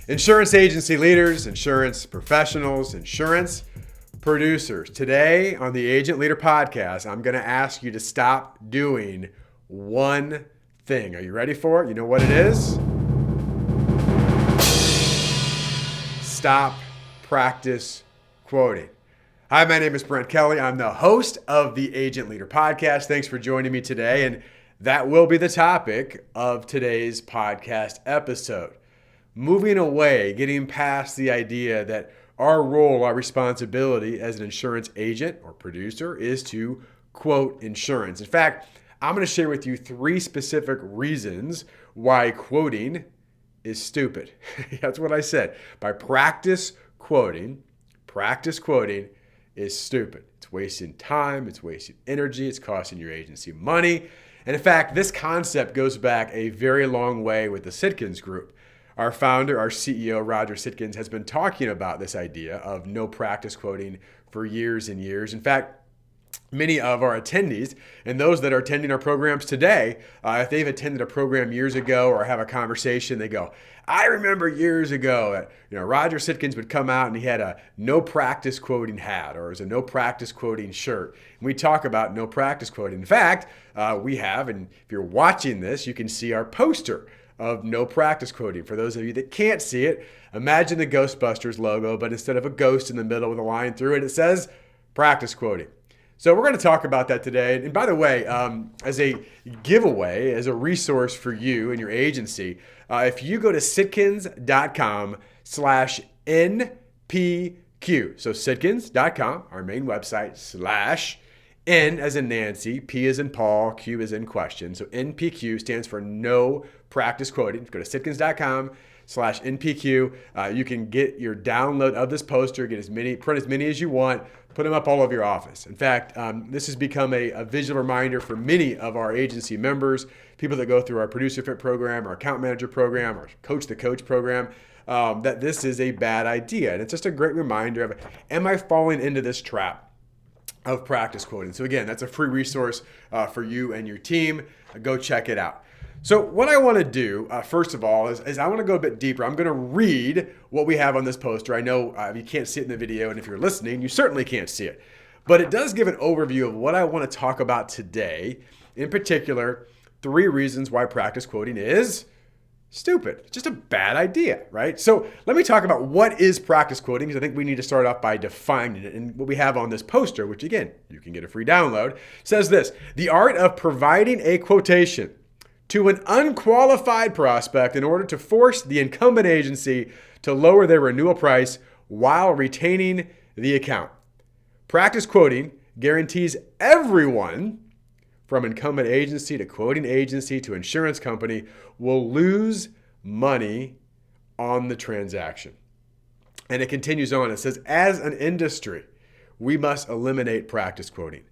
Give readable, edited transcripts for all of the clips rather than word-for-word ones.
Insurance agency leaders, insurance professionals, insurance producers. Today on the Agent Leader Podcast, I'm going to ask you to stop doing one thing. Are you ready for it? You know what it is? Stop practice quoting. Hi, my name is Brent Kelly. I'm the host of the Agent Leader Podcast. Thanks for joining me today. And that will be the topic of today's podcast episode. Moving away, getting past the idea that our role, our responsibility as an insurance agent or producer is to quote insurance. In fact, I'm going to share with you 3 specific reasons why quoting is stupid. That's what I said. By practice quoting is stupid. It's wasting time, it's wasting energy, it's costing your agency money. And in fact, this concept goes back a very long way with the Sitkins Group. Our founder, our CEO, Roger Sitkins, has been talking about this idea of no practice quoting for years and years. In fact, many of our attendees and those that are attending our programs today, if they've attended a program years ago or have a conversation, they go, I remember years ago, Roger Sitkins would come out and he had a no practice quoting hat or it was a no practice quoting shirt. And we talk about no practice quoting. In fact, we have, and if you're watching this, you can see our poster of no practice quoting. For those of you that can't see it, imagine the Ghostbusters logo, but instead of a ghost in the middle with a line through it, it says practice quoting. So we're going to talk about that today. And by the way, as a giveaway, as a resource for you and your agency, if you go to sitkins.com/NPQ, so sitkins.com, our main website, /N as in Nancy, P as in Paul, Q as in question. So NPQ stands for no practice quoting. Go to sitkins.com/NPQ. You can get your download of this poster, print as many as you want, put them up all over your office. In fact, this has become a visual reminder for many of our agency members, people that go through our producer fit program, our account manager program, our coach the coach program, that this is a bad idea. And it's just a great reminder of, am I falling into this trap of practice quoting? So again, that's a free resource for you and your team. Go check it out. So what I want to do, first of all, is I want to go a bit deeper. I'm going to read what we have on this poster. I know you can't see it in the video, and if you're listening, you certainly can't see it. But it does give an overview of what I want to talk about today. In particular, 3 reasons why practice quoting is stupid. It's just a bad idea, right? So let me talk about what is practice quoting, because I think we need to start off by defining it. And what we have on this poster, which again, you can get a free download, says this: the art of providing a quotation to an unqualified prospect in order to force the incumbent agency to lower their renewal price while retaining the account. Practice quoting guarantees everyone, from incumbent agency to quoting agency to insurance company, will lose money on the transaction. And it continues on. It says, as an industry, we must eliminate practice quoting.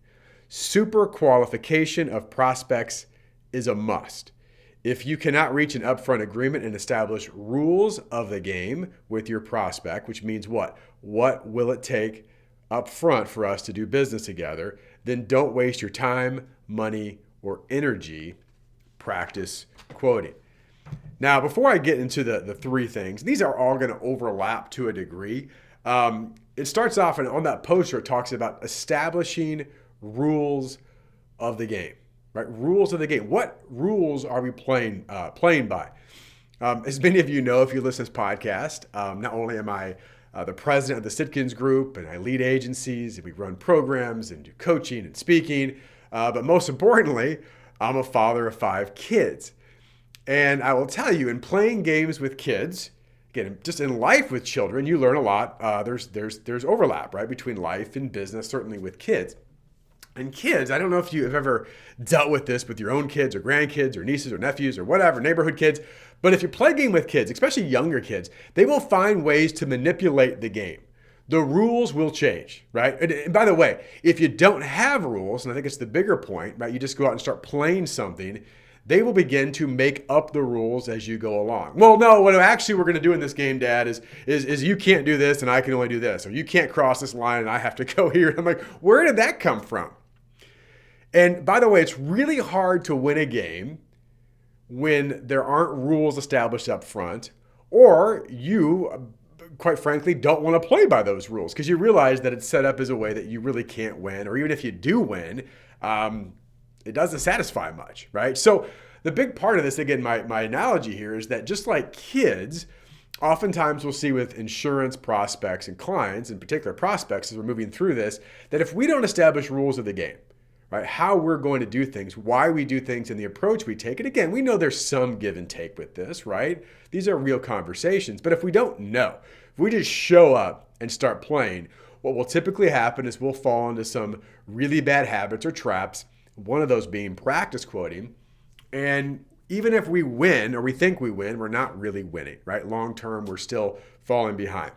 Super qualification of prospects is a must. If you cannot reach an upfront agreement and establish rules of the game with your prospect, which means what? What will it take upfront for us to do business together? Then don't waste your time, money, or energy practice quoting. Now, before I get into the 3 things, these are all going to overlap to a degree. It starts off, and on that poster, it talks about establishing rules of the game, right? Rules of the game. What rules are we playing by? As many of you know, if you listen to this podcast, not only am I the president of the Sitkins Group, and I lead agencies, and we run programs and do coaching and speaking. But most importantly, I'm a father of 5 kids. And I will tell you, in playing games with kids, again, just in life with children, you learn a lot. There's overlap, right, between life and business, certainly with kids. And kids, I don't know if you have ever dealt with this with your own kids or grandkids or nieces or nephews or whatever, neighborhood kids. But if you play a game with kids, especially younger kids, they will find ways to manipulate the game. The rules will change, right? And by the way, if you don't have rules, and I think it's the bigger point, right? You just go out and start playing something, they will begin to make up the rules as you go along. Well, no, what actually we're going to do in this game, Dad, is you can't do this and I can only do this. Or you can't cross this line and I have to go here. And I'm like, where did that come from? And by the way, it's really hard to win a game when there aren't rules established up front, or you, quite frankly, don't want to play by those rules because you realize that it's set up as a way that you really can't win, or even if you do win, it doesn't satisfy much, right? So the big part of this, again, my analogy here is that just like kids, oftentimes we'll see with insurance prospects and clients, in particular prospects as we're moving through this, that if we don't establish rules of the game, right, how we're going to do things, why we do things, and the approach we take, and again, we know there's some give and take with this, right? These are real conversations, but if we don't know, if we just show up and start playing, what will typically happen is we'll fall into some really bad habits or traps, one of those being practice quoting, and even if we win or we think we win, we're not really winning, right? Long term, we're still falling behind.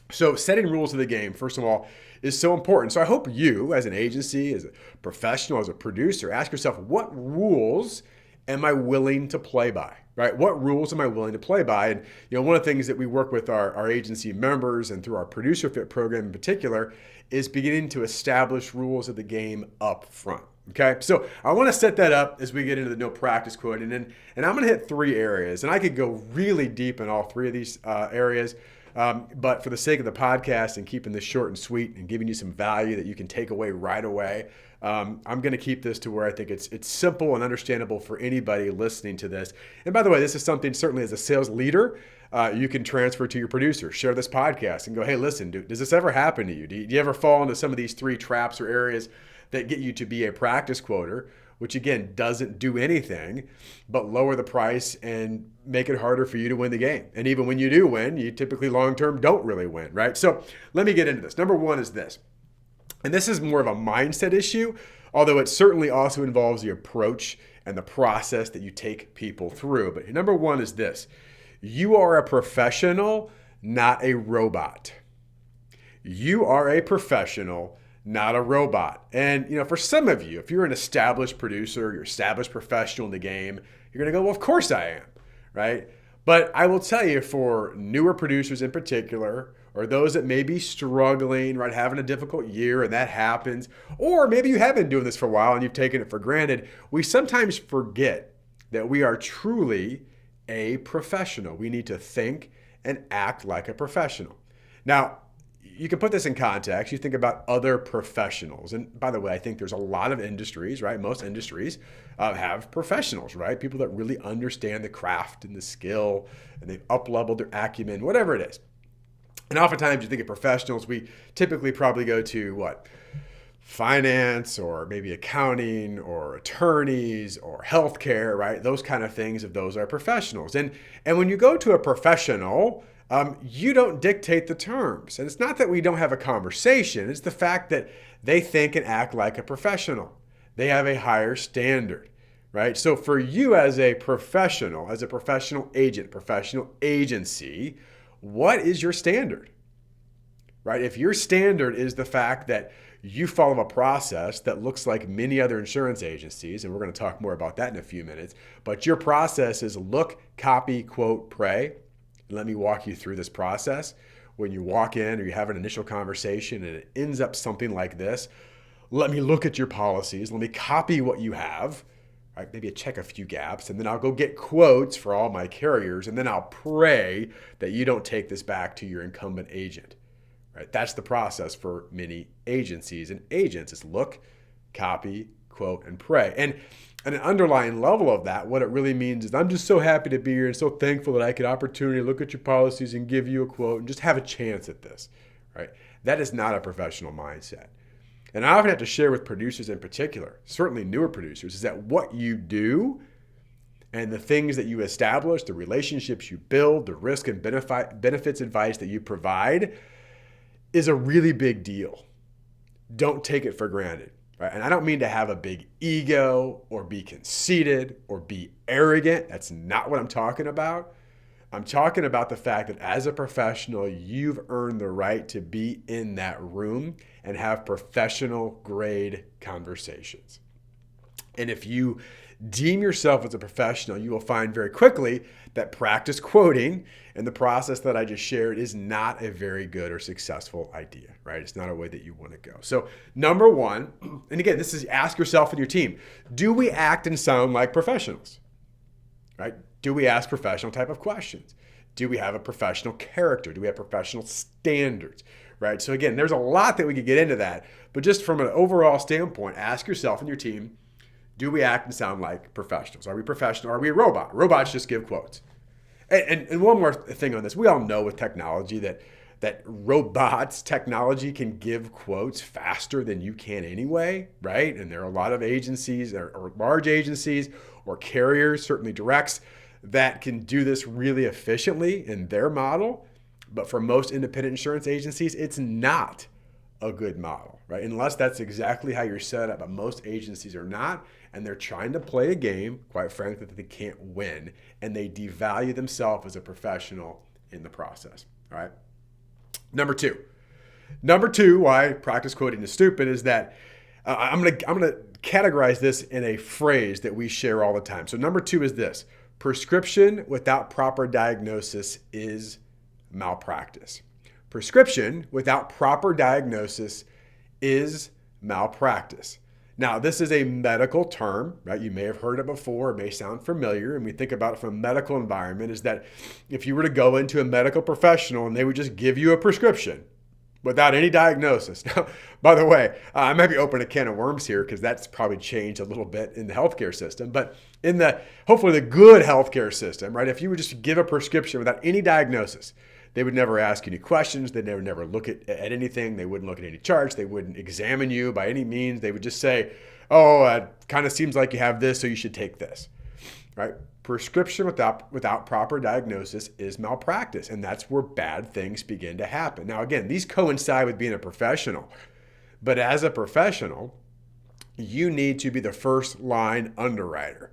So setting rules of the game, first of all, is so important. So I hope you, as an agency, as a professional, as a producer, ask yourself, what rules am I willing to play by, right? What rules am I willing to play by? And one of the things that we work with our agency members and through our Producer Fit program in particular is beginning to establish rules of the game up front. Okay, so I want to set that up as we get into the no practice quoting, and I'm going to hit 3 areas, and I could go really deep in all 3 of these areas, but for the sake of the podcast and keeping this short and sweet and giving you some value that you can take away right away, I'm going to keep this to where I think it's simple and understandable for anybody listening to this. And by the way, this is something certainly as a sales leader, you can transfer to your producer, share this podcast, and go, hey, listen, dude, does this ever happen to you? Do you ever fall into some of these 3 traps or areas that get you to be a practice quoter, which again doesn't do anything but lower the price and make it harder for you to win the game. And even when you do win, you typically long-term don't really win, right? So let me get into this. Number 1 is this, and this is more of a mindset issue, although it certainly also involves the approach and the process that you take people through. But number 1 is this: you are a professional, not a robot. You are a professional, not a robot. And for some of you, if you're an established producer, you're established professional in the game, you're gonna go, well, of course I am, right? But I will tell you, for newer producers in particular, or those that may be struggling, right, having a difficult year, and that happens, or maybe you have been doing this for a while and you've taken it for granted, we sometimes forget that we are truly a professional. We need to think and act like a professional. Now, you can put this in context. You think about other professionals. And by the way, I think there's a lot of industries, right? Most industries have professionals, right? People that really understand the craft and the skill, and they've up-leveled their acumen, whatever it is. And oftentimes you think of professionals, we typically probably go to what? Finance, or maybe accounting, or attorneys, or healthcare, right? Those kind of things, if those are professionals. And when you go to a professional, you don't dictate the terms. And it's not that we don't have a conversation. It's the fact that they think and act like a professional. They have a higher standard, right? So for you as a professional agent, professional agency, what is your standard, right? If your standard is the fact that you follow a process that looks like many other insurance agencies, and we're going to talk more about that in a few minutes, but your process is look, copy, quote, pray. Let me walk you through this process. When you walk in or you have an initial conversation and it ends up something like this, let me look at your policies. Let me copy what you have, right? Maybe check a few gaps, and then I'll go get quotes for all my carriers, and then I'll pray that you don't take this back to your incumbent agent, right? That's the process for many agencies and agents, is look, copy, quote, and pray. And an underlying level of that, what it really means is, I'm just so happy to be here and so thankful that I could opportunity to look at your policies and give you a quote and just have a chance at this, right? That is not a professional mindset. And I often have to share with producers in particular, certainly newer producers, is that what you do and the things that you establish, the relationships you build, the risk and benefits advice that you provide is a really big deal. Don't take it for granted. Right? And I don't mean to have a big ego or be conceited or be arrogant. That's not what I'm talking about. I'm talking about the fact that as a professional, you've earned the right to be in that room and have professional grade conversations. And if you deem yourself as a professional, you will find very quickly that practice quoting and the process that I just shared is not a very good or successful idea, right? It's not a way that you want to go. So number 1, and again, this is ask yourself and your team, do we act and sound like professionals, right? Do we ask professional type of questions? Do we have a professional character? Do we have professional standards? Right? So again, there's a lot that we could get into that, but just from an overall standpoint, ask yourself and your team, do we act and sound like professionals? Are we professional? Are we a robot? Robots just give quotes. And one more thing on this. We all know with technology that robots, technology can give quotes faster than you can anyway, right? And there are a lot of agencies or large agencies or carriers, certainly directs, that can do this really efficiently in their model. But for most independent insurance agencies, it's not a good model, right? Unless that's exactly how you're set up. But most agencies are not, and they're trying to play a game, quite frankly, that they can't win, and they devalue themselves as a professional in the process, all right? Number two, why practice quoting is stupid is that I'm gonna categorize this in a phrase that we share all the time. So number 2 is this: prescription without proper diagnosis is malpractice. Prescription without proper diagnosis is malpractice. Now, this is a medical term, right? You may have heard it before. It may sound familiar. And we think about it from a medical environment is that if you were to go into a medical professional and they would just give you a prescription without any diagnosis. Now, by the way, I might be opening a can of worms here because that's probably changed a little bit in the healthcare system. But in hopefully the good healthcare system, right? If you would just give a prescription without any diagnosis, they would never ask you any questions. They'd never look at anything. They wouldn't look at any charts. They wouldn't examine you by any means. They would just say, oh, it kind of seems like you have this, so you should take this, right? Prescription without proper diagnosis is malpractice, and that's where bad things begin to happen. Now, again, these coincide with being a professional, but as a professional, you need to be the first line underwriter.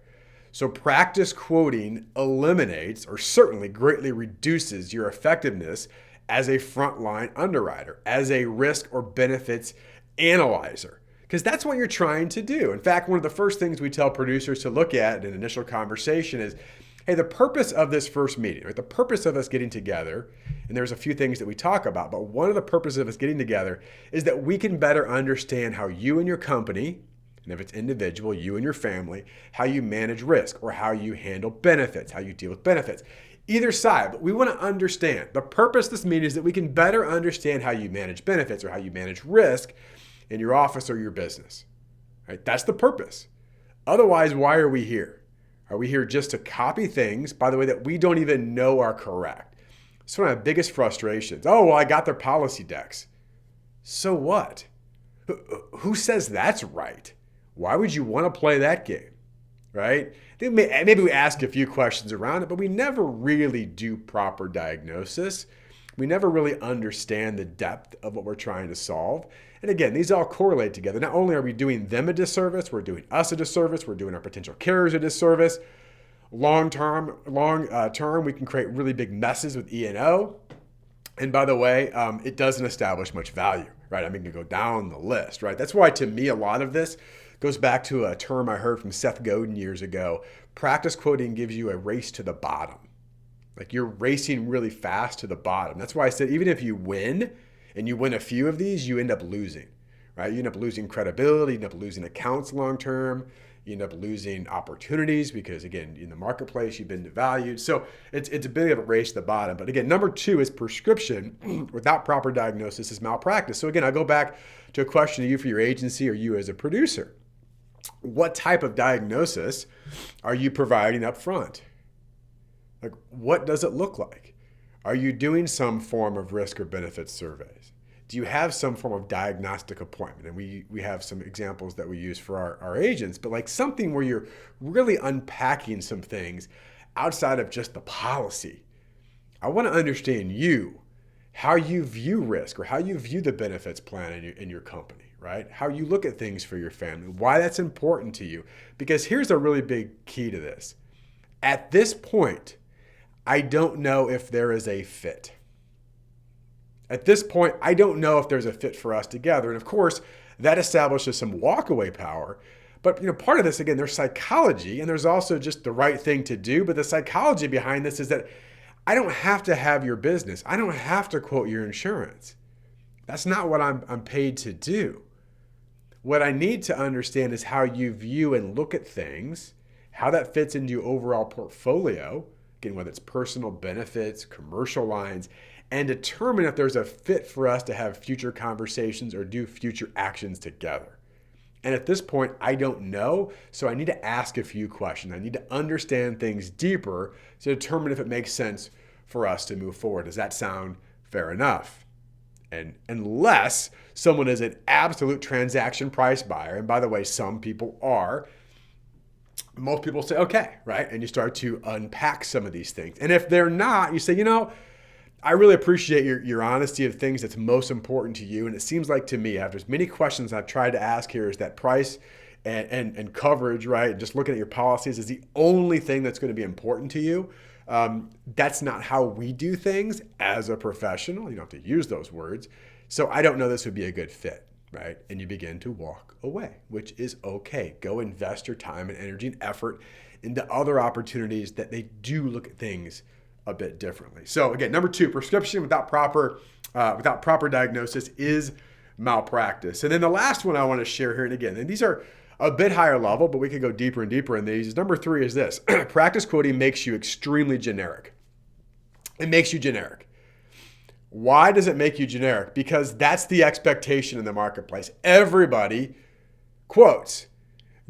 So practice quoting eliminates or certainly greatly reduces your effectiveness as a frontline underwriter, as a risk or benefits analyzer, because that's what you're trying to do. In fact, one of the first things we tell producers to look at in an initial conversation is, hey, the purpose of this first meeting, right? The purpose of us getting together, and there's a few things that we talk about, but one of the purposes of us getting together is that we can better understand how you and your company, and if it's individual, you and your family, how you manage risk or how you handle benefits, how you deal with benefits. Either side, but we want to understand. The purpose of this meeting is that we can better understand how you manage benefits or how you manage risk in your office or your business. Right? That's the purpose. Otherwise, why are we here? Are we here just to copy things, by the way, that we don't even know are correct? It's one of my biggest frustrations. Oh, well, I got their policy decks. So what? Who says that's right? Why would you want to play that game, right? Maybe we ask a few questions around it, but we never really do proper diagnosis. We never really understand the depth of what we're trying to solve. And again, these all correlate together. Not only are we doing them a disservice, we're doing us a disservice, we're doing our potential carriers a disservice. Long term, we can create really big messes with E&O. And by the way, it doesn't establish much value, right? I mean, you can go down the list, right? That's why, to me, a lot of this goes back to a term I heard from Seth Godin years ago. Practice quoting gives you a race to the bottom. Like you're racing really fast to the bottom. That's why I said even if you win, and you win a few of these, you end up losing, right? You end up losing credibility, you end up losing accounts long term, you end up losing opportunities because, again, in the marketplace, you've been devalued. So it's a bit of a race to the bottom. But again, number 2 is prescription without proper diagnosis is malpractice. So again, I go back to a question to you for your agency or you as a producer. What type of diagnosis are you providing up front? Like, what does it look like? Are you doing some form of risk or benefit surveys? Do you have some form of diagnostic appointment? And we have some examples that we use for our agents, but like something where you're really unpacking some things outside of just the policy. I want to understand you, how you view risk or how you view the benefits plan in your company, right? How you look at things for your family, why that's important to you. Because here's a really big key to this. At this point, I don't know if there is a fit. At this point, I don't know if there's a fit for us together. And of course, that establishes some walkaway power. But part of this, again, there's psychology and there's also just the right thing to do. But the psychology behind this is that I don't have to have your business. I don't have to quote your insurance. That's not what I'm paid to do. What I need to understand is how you view and look at things, how that fits into your overall portfolio, again, whether it's personal benefits, commercial lines, and determine if there's a fit for us to have future conversations or do future actions together. And at this point, I don't know, so I need to ask a few questions. I need to understand things deeper to determine if it makes sense for us to move forward. Does that sound fair enough? And unless someone is an absolute transaction price buyer, and by the way, some people are, most people say, okay, right? And you start to unpack some of these things. And if they're not, you say, I really appreciate your honesty of things that's most important to you. And it seems like to me, after as many questions I've tried to ask here, is that price and coverage, right? Just looking at your policies is the only thing that's going to be important to you. That's not how we do things as a professional. You don't have to use those words. So I don't know this would be a good fit, right? And you begin to walk away, which is okay. Go invest your time and energy and effort into other opportunities that they do look at things a bit differently. So again, number 2, prescription without proper diagnosis is malpractice. And then the last one I want to share here, and again, and these are a bit higher level, but we can go deeper and deeper in these, is number 3 is this. Practice quoting makes you extremely generic. It makes you generic. Why does it make you generic? Because that's the expectation in the marketplace. Everybody quotes.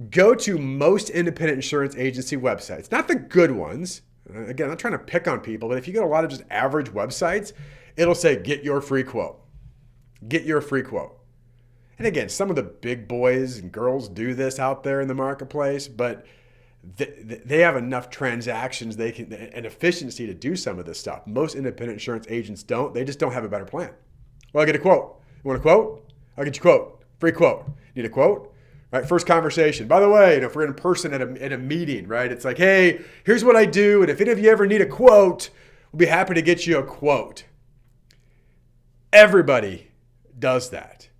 Go to most independent insurance agency websites, not the good ones. Again, I'm not trying to pick on people, but if you go to a lot of just average websites, it'll say, get your free quote. Get your free quote. And again, some of the big boys and girls do this out there in the marketplace, but they have enough transactions and efficiency to do some of this stuff. Most independent insurance agents don't. They just don't have a better plan. Well, I get a quote. You want a quote? I'll get you a quote. Free quote. Need a quote? Right, first conversation. By the way, if we're in person at a meeting, right, it's like, hey, here's what I do, and if any of you ever need a quote, we'll be happy to get you a quote. Everybody does that.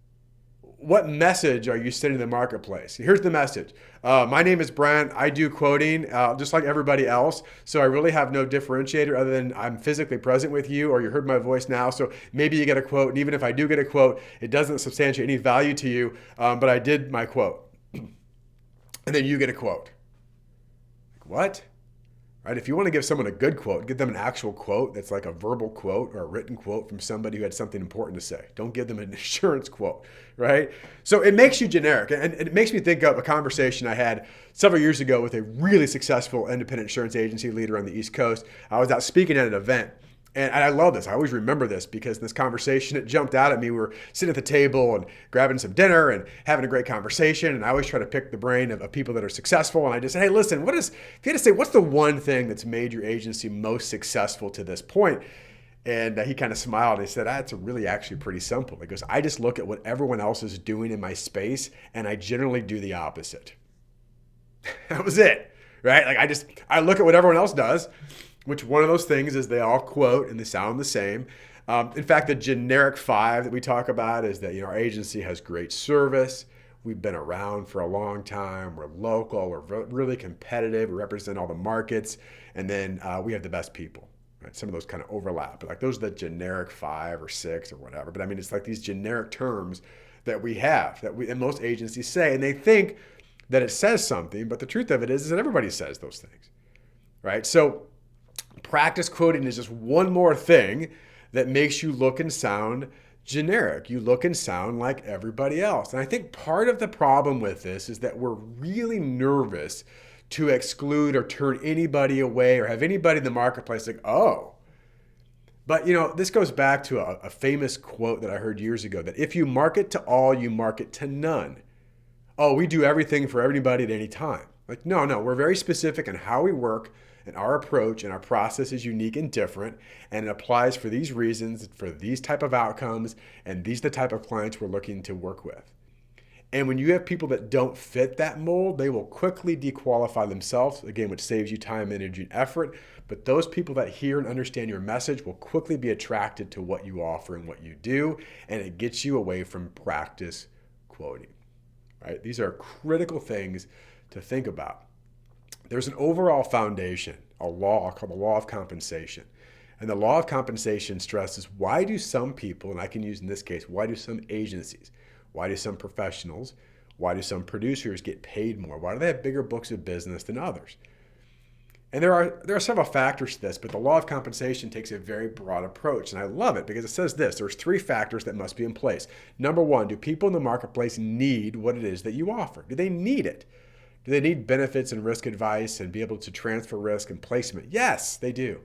What message are you sending to the marketplace? Here's the message. My name is Brent. I do quoting just like everybody else, so I really have no differentiator other than I'm physically present with you, or you heard my voice now, so maybe you get a quote, and even if I do get a quote, it doesn't substantiate any value to you, but I did my quote. And then you get a quote. What? Right? If you want to give someone a good quote, give them an actual quote that's like a verbal quote or a written quote from somebody who had something important to say. Don't give them an insurance quote, right? So it makes you generic. And it makes me think of a conversation I had several years ago with a really successful independent insurance agency leader on the East Coast. I was out speaking at an event. And I love this. I always remember this because in this conversation, it jumped out at me. We were sitting at the table and grabbing some dinner and having a great conversation. And I always try to pick the brain of people that are successful. And I just said, hey, listen, if you had to say, what's the one thing that's made your agency most successful to this point? And he kind of smiled and he said, it's really actually pretty simple. He goes, I just look at what everyone else is doing in my space and I generally do the opposite. That was it, right? I look at what everyone else does. Which one of those things is they all quote and they sound the same. In fact, the generic 5 that we talk about is that our agency has great service. We've been around for a long time. We're local. We're really competitive. We represent all the markets. And then we have the best people. Right? Some of those kind of overlap. But those are the generic 5 or 6 or whatever. But it's like these generic terms that we have and most agencies say. And they think that it says something. But the truth of it is that everybody says those things. Right? So practice quoting is just one more thing that makes you look and sound generic. You look and sound like everybody else. And I think part of the problem with this is that we're really nervous to exclude or turn anybody away or have anybody in the marketplace like, oh. But this goes back to a famous quote that I heard years ago, that if you market to all, you market to none. Oh, we do everything for everybody at any time. No, we're very specific in how we work. And our approach and our process is unique and different, and it applies for these reasons, for these type of outcomes, and these are the type of clients we're looking to work with. And when you have people that don't fit that mold, they will quickly dequalify themselves, again, which saves you time, energy, and effort. But those people that hear and understand your message will quickly be attracted to what you offer and what you do, and it gets you away from practice quoting. Right? These are critical things to think about. There's an overall foundation, a law called the law of compensation. And the law of compensation stresses, why do some people, and I can use in this case, why do some agencies, why do some professionals, why do some producers get paid more? Why do they have bigger books of business than others? And there are several factors to this, but the law of compensation takes a very broad approach. And I love it because it says this: there's three factors that must be in place. Number one, do people in the marketplace need what it is that you offer? Do they need it? Do they need benefits and risk advice and be able to transfer risk and placement? Yes, they do.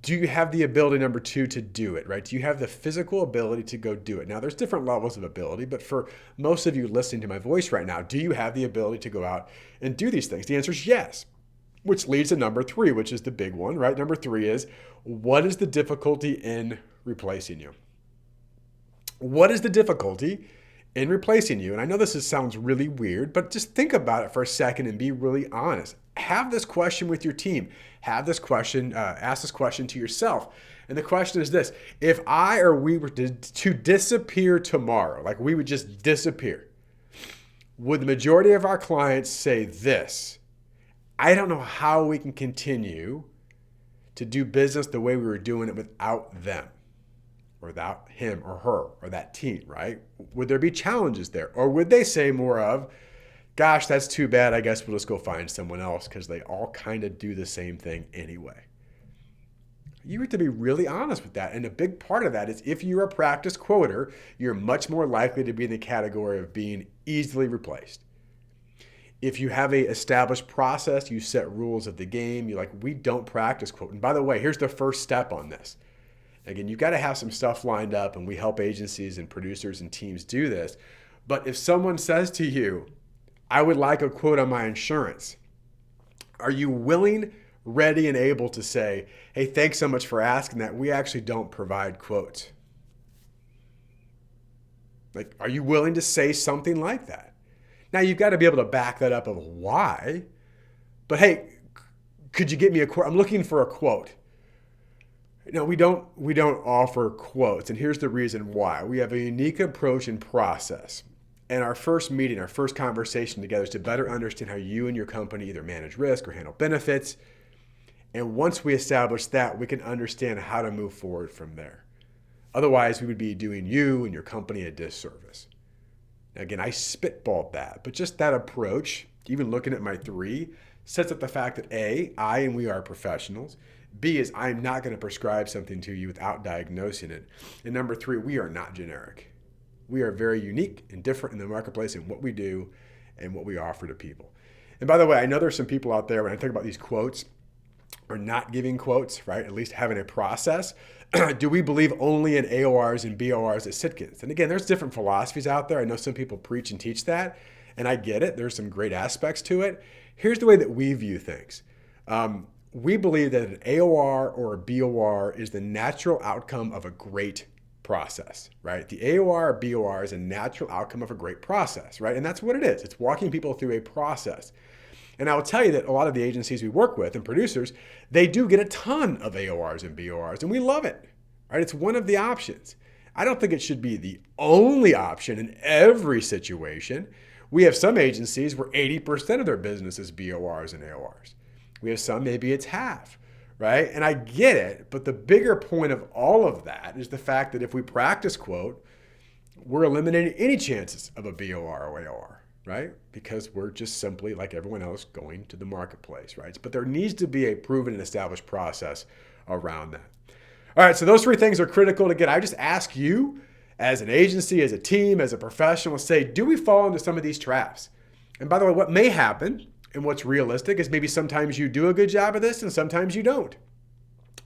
Do you have the ability, number two, to do it, right? Do you have the physical ability to go do it? Now, there's different levels of ability, but for most of you listening to my voice right now, do you have the ability to go out and do these things? The answer is yes, which leads to number three, which is the big one, right? Number three is, what is the difficulty in replacing you? What is the difficulty in replacing you? And I know this sounds really weird, but just think about it for a second and be really honest. Have this question with your team. Have this question, ask this question to yourself. And the question is this: if I or we were to disappear tomorrow, like we would just disappear, would the majority of our clients say this: I don't know how we can continue to do business the way we were doing it without them, or without him or her or that team, right? Would there be challenges there? Or would they say more of, gosh, that's too bad, I guess we'll just go find someone else because they all kind of do the same thing anyway? You have to be really honest with that. And a big part of that is if you're a practice quoter, you're much more likely to be in the category of being easily replaced. If you have a established process, you set rules of the game, you're like, we don't practice quote. And by the way, here's the first step on this. Again, you've got to have some stuff lined up, and we help agencies and producers and teams do this. But if someone says to you, I would like a quote on my insurance, are you willing, ready, and able to say, hey, thanks so much for asking that. We actually don't provide quotes. Like, are you willing to say something like that? Now, you've got to be able to back that up of why. But hey, could you get me a quote? I'm looking for a quote. No, we don't offer quotes. And here's the reason why. We have a unique approach and process. And our first meeting, our first conversation together is to better understand how you and your company either manage risk or handle benefits. And once we establish that, we can understand how to move forward from there. Otherwise, we would be doing you and your company a disservice. Now, again, I spitballed that, but just that approach, even looking at my three, sets up the fact that A, I and we are professionals. B is I'm not going to prescribe something to you without diagnosing it. And number three, we are not generic. We are very unique and different in the marketplace in what we do and what we offer to people. And by the way, I know there's some people out there when I think about these quotes or not giving quotes, right? At least having a process. Do we believe only in AORs and BORs at Sitkins? And again, there's different philosophies out there. I know some people preach and teach that, and I get it. There's some great aspects to it. Here's the way that we view things. We believe that an AOR or a BOR is the natural outcome of a great process, right? The AOR or BOR is a natural outcome of a great process, right? And that's what it is. It's walking people through a process. And I will tell you that a lot of the agencies we work with and producers, they do get a ton of AORs and BORs, and we love it, right? It's one of the options. I don't think it should be the only option in every situation. We have some agencies where 80% of their business is BORs and AORs. We have some, maybe it's half, right? And I get it, but the bigger point of all of that is the fact that if we practice quote, we're eliminating any chances of a BOR or AOR, right? Because we're just simply, like everyone else, going to the marketplace, right? But there needs to be a proven and established process around that. All right, so those three things are critical to get. I just ask you, as an agency, as a team, as a professional, say, do we fall into some of these traps? And by the way, what may happen and what's realistic is maybe sometimes you do a good job of this and sometimes you don't.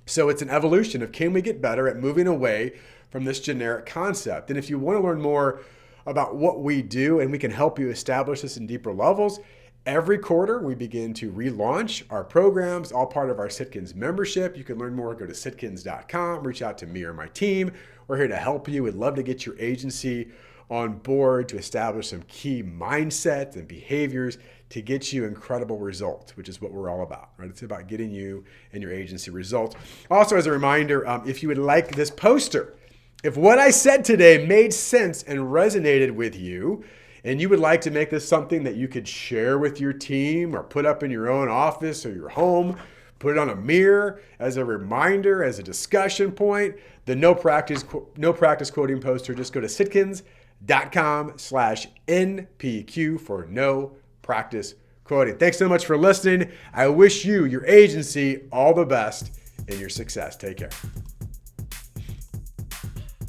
So it's an evolution of can we get better at moving away from this generic concept? And if you want to learn more about what we do and we can help you establish this in deeper levels, every quarter we begin to relaunch our programs, all part of our Sitkins membership. You can learn more, go to sitkins.com, reach out to me or my team. We're here to help you. We'd love to get your agency on board to establish some key mindsets and behaviors to get you incredible results, which is what we're all about, right? It's about getting you and your agency results. Also, as a reminder, if you would like this poster, if what I said today made sense and resonated with you, and you would like to make this something that you could share with your team or put up in your own office or your home, put it on a mirror as a reminder, as a discussion point, the no practice quoting poster, just go to sitkins.com/NPQ for no practice quoting. Thanks so much for listening. I wish you, your agency, all the best in your success. Take care.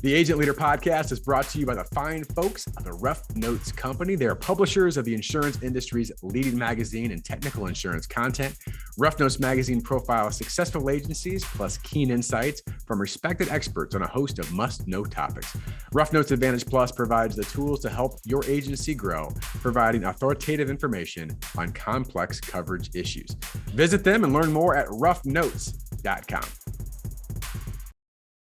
The Agent Leader Podcast is brought to you by the fine folks of the Rough Notes Company. They are publishers of the insurance industry's leading magazine and technical insurance content. Rough Notes magazine profiles successful agencies plus keen insights from respected experts on a host of must-know topics. Rough Notes Advantage Plus provides the tools to help your agency grow, providing authoritative information on complex coverage issues. Visit them and learn more at roughnotes.com.